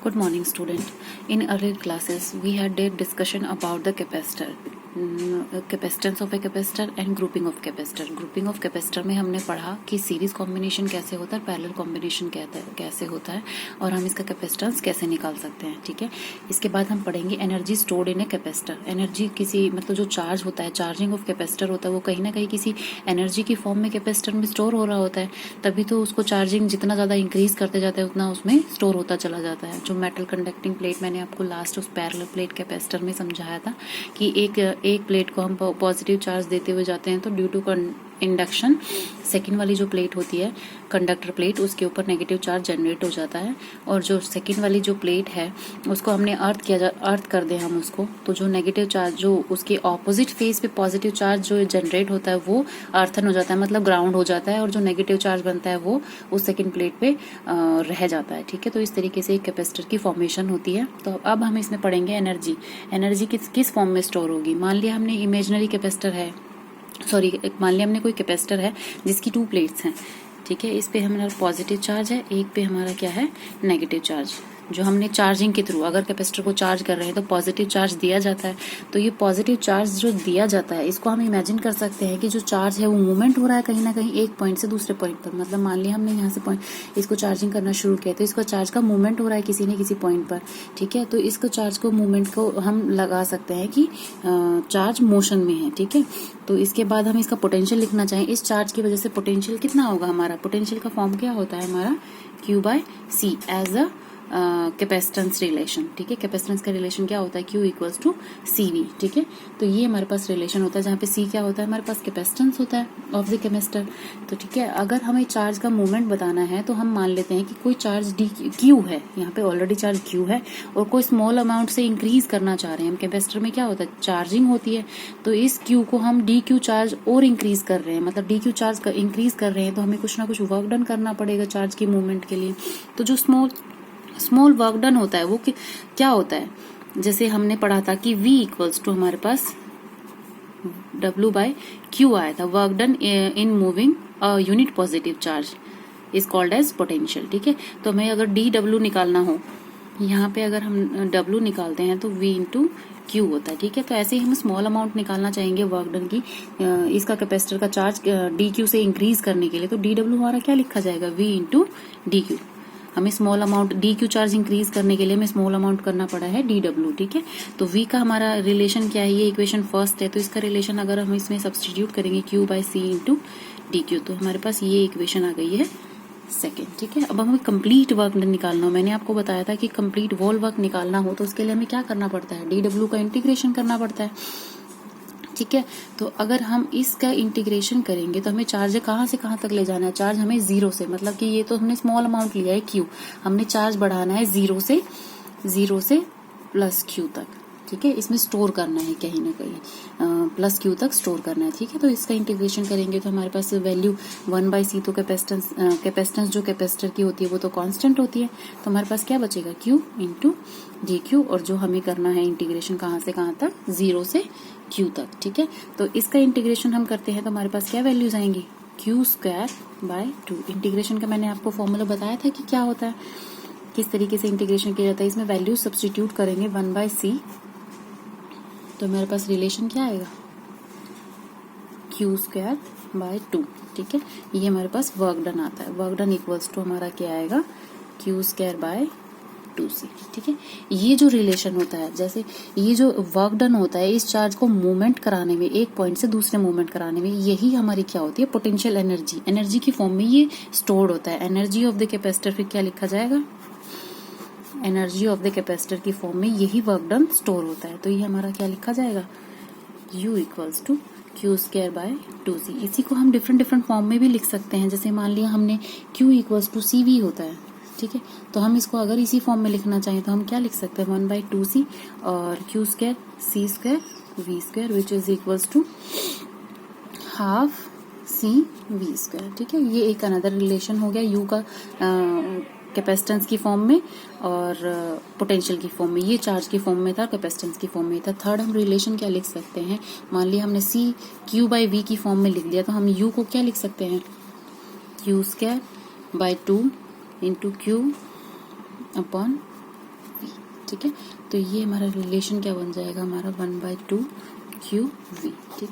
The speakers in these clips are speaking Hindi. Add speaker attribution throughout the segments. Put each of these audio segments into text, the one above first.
Speaker 1: Good morning, student. In earlier classes, we had a discussion about the capacitor, capacitance of a capacitor and grouping of capacitor. Grouping of capacitor में हमने पढ़ा कि सीरीज कॉम्बिनेशन कैसे होता है, पैरेलल कॉम्बिनेशन कैसे होता है और हम इसका कैपेसिटेंस कैसे निकाल सकते हैं. ठीक है. इसके बाद हम पढ़ेंगे energy stored in a capacitor. Energy किसी मतलब जो चार्ज होता है, चार्जिंग ऑफ कैपेसिटर होता है, वो कहीं ना कहीं किसी एनर्जी की फॉर्म में कैपेसिटर में स्टोर हो रहा होता है. तभी तो उसको चार्जिंग जितना ज़्यादा इंक्रीज करते जाते हैं उतना उसमें स्टोर होता चला जाता है. जो मेटल कंडक्टिंग प्लेट मैंने आपको लास्ट उस पैरेलल प्लेट कैपेसिटर में समझाया था कि एक प्लेट को हम पॉजिटिव चार्ज देते हुए जाते हैं तो ड्यू टू इंडक्शन सेकेंड वाली जो प्लेट होती है कंडक्टर प्लेट उसके ऊपर नेगेटिव चार्ज जनरेट हो जाता है. और जो सेकेंड वाली जो प्लेट है उसको हमने अर्थ कर दे हम उसको, तो जो नेगेटिव चार्ज जो उसके ऑपोजिट फेस पे पॉजिटिव चार्ज जो जनरेट होता है वो अर्थन हो जाता है, मतलब ग्राउंड हो जाता है, और जो नेगेटिव चार्ज बनता है वो उस सेकेंड प्लेट पे रह जाता है. ठीक है. तो इस तरीके से एक कैपेसिटर की फॉर्मेशन होती है. तो अब हम इसमें पढ़ेंगे एनर्जी किस फॉर्म में स्टोर होगी. मान लिया हमने इमेजिनरी कैपेसिटर है, मान लिया हमने कोई कैपेसिटर है जिसकी 2 प्लेट्स हैं. ठीक है. इस पे हमारा पॉजिटिव चार्ज है, एक पे हमारा क्या है नेगेटिव चार्ज. जो हमने चार्जिंग के थ्रू अगर कैपेसिटर को चार्ज कर रहे हैं तो पॉजिटिव चार्ज दिया जाता है. तो ये पॉजिटिव चार्ज जो दिया जाता है इसको हम इमेजिन कर सकते हैं कि जो चार्ज है वो मूवमेंट हो रहा है कहीं ना कहीं एक पॉइंट से दूसरे पॉइंट पर. मतलब मान लिया हमने यहाँ से पॉइंट इसको चार्जिंग करना शुरू किया तो इसका चार्ज का मूवमेंट हो रहा है किसी न किसी पॉइंट पर. ठीक है. तो इसको चार्ज को मूवमेंट को हम लगा सकते हैं कि चार्ज मोशन में है. ठीक है. तो इसके बाद हम इसका पोटेंशियल लिखना चाहें. इस चार्ज की वजह से पोटेंशियल कितना होगा हमारा. पोटेंशियल का फॉर्म क्या होता है हमारा Q/C as a capacitance relation. ठीक है. कैपेसिटेंस का रिलेशन क्या होता है Q इक्वल्स टू CV. ठीक है. तो ये हमारे पास रिलेशन होता है जहाँ पे C क्या होता है हमारे पास कैपेसिटेंस होता है ऑफ द कैपेसिटर. तो ठीक है. अगर हमें चार्ज का मूवमेंट बताना है तो हम मान लेते हैं कि कोई चार्ज Q है, यहाँ पे ऑलरेडी चार्ज Q है और कोई स्मॉल अमाउंट से इंक्रीज करना चाह रहे हैं हम. कैपेसिटर में क्या होता है चार्जिंग होती है, तो इस Q को हम DQ चार्ज और इंक्रीज कर रहे हैं, मतलब DQ चार्ज इंक्रीज कर रहे हैं तो हमें कुछ ना कुछ वर्क डन करना पड़ेगा चार्ज की मूवमेंट के लिए. तो जो स्मॉल वर्क डन होता है वो क्या होता है, जैसे हमने पढ़ा था कि V इक्वल्स टू हमारे पास W/Q आया था. Work done in moving a unit positive charge is called as potential. ठीक है. तो हमें अगर DW निकालना हो, यहाँ पे अगर हम W निकालते हैं तो V इंटू Q होता है. ठीक है. तो ऐसे ही हम स्मॉल अमाउंट निकालना चाहेंगे वर्क डन की इसका कैपेसिटर का चार्ज DQ से इंक्रीज करने के लिए, तो DW हमारा क्या लिखा जाएगा V इंटू DQ. हमें small amount DQ charge increase करने के लिए हमें स्मॉल अमाउंट करना पड़ा है DW. ठीक है. तो V का हमारा रिलेशन क्या है, ये इक्वेशन फर्स्ट है, तो इसका रिलेशन अगर हम इसमें सब्सटीट्यूट करेंगे Q/C इंटू DQ तो हमारे पास ये इक्वेशन आ गई है सेकेंड. ठीक है. अब हमें कंप्लीट वर्क निकालना हो. मैंने आपको बताया था कि कंप्लीट वॉल वर्क निकालना हो तो उसके लिए हमें क्या करना पड़ता है DW का इंटीग्रेशन करना पड़ता है. ठीक है. तो अगर हम इसका इंटीग्रेशन करेंगे तो हमें चार्ज कहाँ से कहाँ तक ले जाना है. चार्ज हमें 0 से, मतलब कि ये तो हमने स्मॉल अमाउंट लिया है Q, हमने चार्ज बढ़ाना है 0 से प्लस Q तक. ठीक है. इसमें स्टोर करना है कहीं ना कहीं प्लस Q तक स्टोर करना है. ठीक है. तो इसका इंटीग्रेशन करेंगे तो हमारे पास वैल्यू 1/C, तो कैपेसिटेंस जो कैपेसिटर की होती है वो तो कांस्टेंट होती है, तो हमारे पास क्या बचेगा Q इंटू DQ. और जो हमें करना है इंटीग्रेशन कहाँ से कहाँ तक 0 से Q तक. ठीक है. तो इसका इंटीग्रेशन हम करते हैं तो हमारे पास क्या वैल्यूज आएंगी Q²/2. इंटीग्रेशन का मैंने आपको फॉर्मूला बताया था कि क्या होता है, किस तरीके से इंटीग्रेशन किया जाता है. इसमें वैल्यूज सब्सटीट्यूट करेंगे 1/C तो मेरे पास रिलेशन क्या आएगा Q²/2. ठीक है. ये हमारे पास वर्क डन आता है. वर्क डन इक्वल्स टू हमारा क्या आएगा Q²/2C. ठीक है. ये जो रिलेशन होता है, जैसे ये जो वर्क डन होता है इस चार्ज को मूवमेंट कराने में, एक पॉइंट से दूसरे मूवमेंट कराने में, यही हमारी क्या होती है पोटेंशियल एनर्जी की फॉर्म में ये स्टोर्ड होता है. एनर्जी ऑफ द कैपेसिटर फिर क्या लिखा जाएगा, एनर्जी ऑफ द कैपेसिटर की फॉर्म में यही वर्क डन स्टोर होता है. तो ये हमारा क्या लिखा जाएगा U इक्वल्स टू Q²/2C. इसी को हम डिफरेंट फॉर्म में भी लिख सकते हैं. जैसे मान लिया हमने Q इक्वल्स टू CV होता है. ठीक है. तो हम इसको अगर इसी फॉर्म में लिखना चाहें तो हम क्या लिख सकते हैं 1/2C और Q² C² V² which is equals to half CV². ठीक है. ये एक अनदर रिलेशन हो गया U का कैपेसिटेंस की फॉर्म में और पोटेंशियल की फॉर्म में. ये चार्ज की फॉर्म में था, कैपेसिटेंस की फॉर्म में था. थर्ड हम रिलेशन क्या लिख सकते हैं, मान लिया हमने C Q/V की फॉर्म में लिख दिया तो हम U को क्या लिख सकते हैं Q²/2 into Q upon we. ठीक है, तो ये हमारा रिलेशन क्या बन जाएगा हमारा 1/2 QV। ठीक है,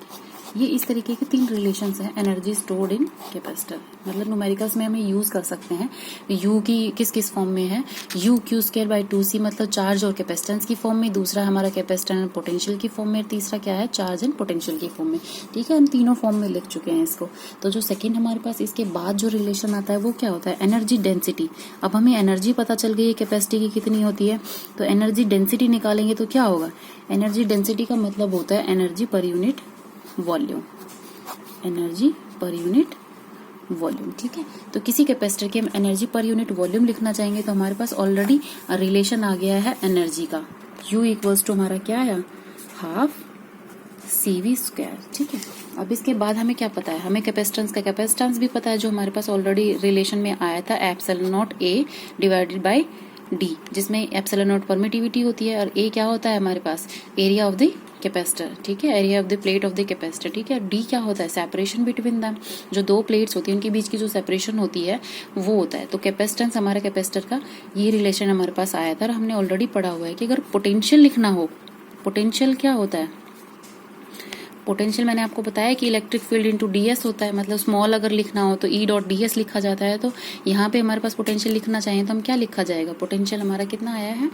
Speaker 1: ये इस तरीके के 3 रिलेशंस हैं एनर्जी स्टोर्ड इन कैपेसिटर। मतलब न्यूमेरिकल्स में हमें यूज कर सकते हैं। यू की किस किस फॉर्म में है, U(Q²/2C) मतलब चार्ज और कैपेसिटेंस की फॉर्म में, दूसरा हमारा कैपेसिटर एंड पोटेंशियल की फॉर्म में, तीसरा क्या है चार्ज एंड पोटेंशियल की फॉर्म में। ठीक है, हम तीनों फॉर्म में लिख चुके हैं इसको। तो जो सेकेंड हमारे पास इसके बाद जो रिलेशन आता है वो क्या होता है, एनर्जी डेंसिटी। अब हमें एनर्जी पता चल गई है कैपेसिटी की कितनी होती है, तो एनर्जी डेंसिटी निकालेंगे तो क्या होगा, एनर्जी डेंसिटी का मतलब होता है एनर्जी पर यूनिट वॉल्यूम, एनर्जी पर यूनिट वॉल्यूम। ठीक है, तो किसी कैपेसिटर की हम एनर्जी पर यूनिट वॉल्यूम लिखना चाहेंगे तो हमारे पास ऑलरेडी रिलेशन आ गया है एनर्जी का। U इक्वल्स टू हमारा क्या है, 1/2CV²। ठीक है, अब इसके बाद हमें क्या पता है, हमें कैपेसिटेंस का कैपेसिटेंस भी पता है जो हमारे पास ऑलरेडी रिलेशन में आया था, ε0A डिवाइडेड बाई डी, जिसमें ε0 परमिटिविटी होती है और A क्या होता है हमारे पास, एरिया ऑफ द कैपेसिटर। ठीक है, area of the plate of the capacitor. ठीक है, डी क्या होता है, सेपरेशन बिटवीन दैम, जो दो प्लेट्स होती है उनके बीच की जो सेपरेशन होती है वो होता है। तो कैपेसिटेंस हमारे कैपेसिटर का ये रिलेशन हमारे पास आया था और हमने ऑलरेडी पढ़ा हुआ है कि अगर पोटेंशियल लिखना हो, पोटेंशियल क्या होता है, पोटेंशियल मैंने आपको बताया कि इलेक्ट्रिक फील्ड इंटू ds होता है। मतलब स्मॉल अगर लिखना हो तो E.ds लिखा जाता है। तो यहाँ पे हमारे पास पोटेंशियल लिखना चाहिए तो हम क्या लिखा जाएगा, पोटेंशियल हमारा कितना आया है,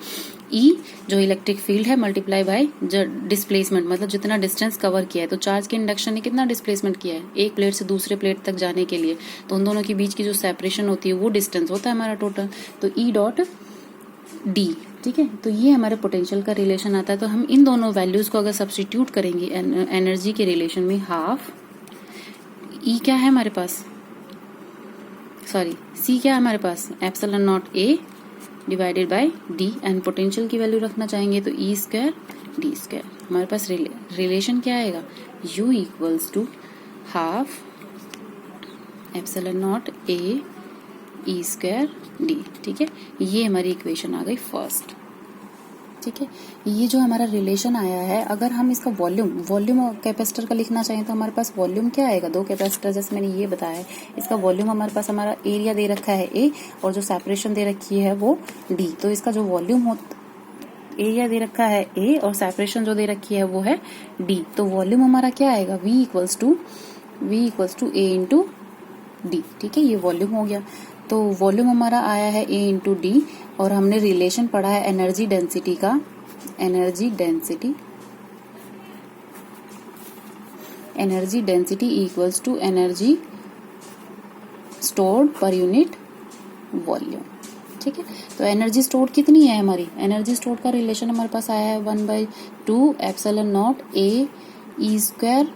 Speaker 1: E जो इलेक्ट्रिक फील्ड है मल्टीप्लाई बाय जो डिस्प्लेसमेंट, मतलब जितना डिस्टेंस कवर किया है। तो चार्ज के इंडक्शन ने कितना डिस्प्लेसमेंट किया है, एक प्लेट से दूसरे प्लेट तक जाने के लिए, तो उन दोनों के बीच की जो सेपरेशन होती है वो डिस्टेंस होता है हमारा टोटल, तो E.D। ठीक है, तो ये हमारे पोटेंशियल का रिलेशन आता है। तो हम इन दोनों वैल्यूज को अगर सब्स्टिट्यूट करेंगे एनर्जी के रिलेशन में, हाफ E क्या है हमारे पास, सॉरी C क्या है हमारे पास, ε0A divided by D, and potential की वैल्यू रखना चाहेंगे तो E²D²। हमारे पास रिलेशन क्या आएगा, U equals to 1/2 ε0A E²D। ठीक है, ये हमारी इक्वेशन आ गई फर्स्ट। ठीक है, ये जो हमारा रिलेशन आया है, अगर हम इसका वॉल्यूम कैपेसिटर का लिखना चाहें तो हमारे पास वॉल्यूम क्या आएगा, दो कैपेसिटर जैसे मैंने ये बताया है, इसका वॉल्यूम हमारे पास हमारा एरिया दे रखा है A और जो सेपरेशन दे रखी है वो D। तो इसका जो वॉल्यूम एरिया दे रखा है A और सेपरेशन जो दे रखी है वो है D। तो वॉल्यूम हमारा क्या आएगा, V equals to A into D। ठीक है, ये वॉल्यूम हो गया। तो वॉल्यूम हमारा आया है A इंटू डी और हमने रिलेशन पढ़ा है एनर्जी डेंसिटी का, energy density equals to energy stored per unit volume. ठीक है, तो एनर्जी स्टोर्ड कितनी है हमारी, एनर्जी स्टोर्ड का रिलेशन हमारे पास आया है 1/2 ε0A E²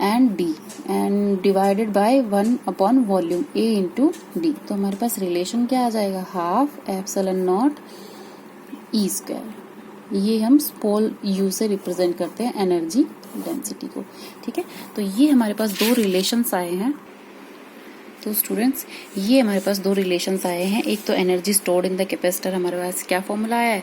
Speaker 1: and D and divided by 1 volume A into D। तो हमारे पास रिलेशन क्या आ जाएगा, 1/2 ε0E²। ये हम स्मॉल u से रिप्रेजेंट करते हैं एनर्जी डेंसिटी को। ठीक है, तो ये हमारे पास दो रिलेशंस आए हैं। तो स्टूडेंट्स, ये हमारे पास दो रिलेशंस आए हैं। एक तो energy stored in the capacitor, हमारे पास क्या फॉर्मूला आया है,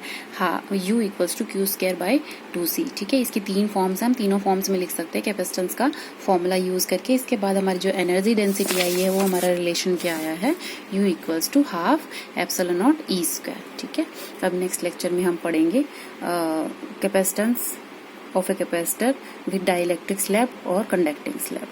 Speaker 1: U इक्वल्स टू Q²/2C। ठीक है, इसकी 3 फॉर्म्स हैं, हम तीनों फॉर्म्स में लिख सकते हैं कैपेसिटेंस का फॉर्मूला यूज करके। इसके बाद हमारी जो एनर्जी डेंसिटी आई है वो हमारा रिलेशन क्या आया है, U इक्वल्स टू 1/2 ε0E²। ठीक है, अब नेक्स्ट लेक्चर में हम पढ़ेंगे capacitance of a capacitor with dielectric slab और कंडक्टिंग स्लैब।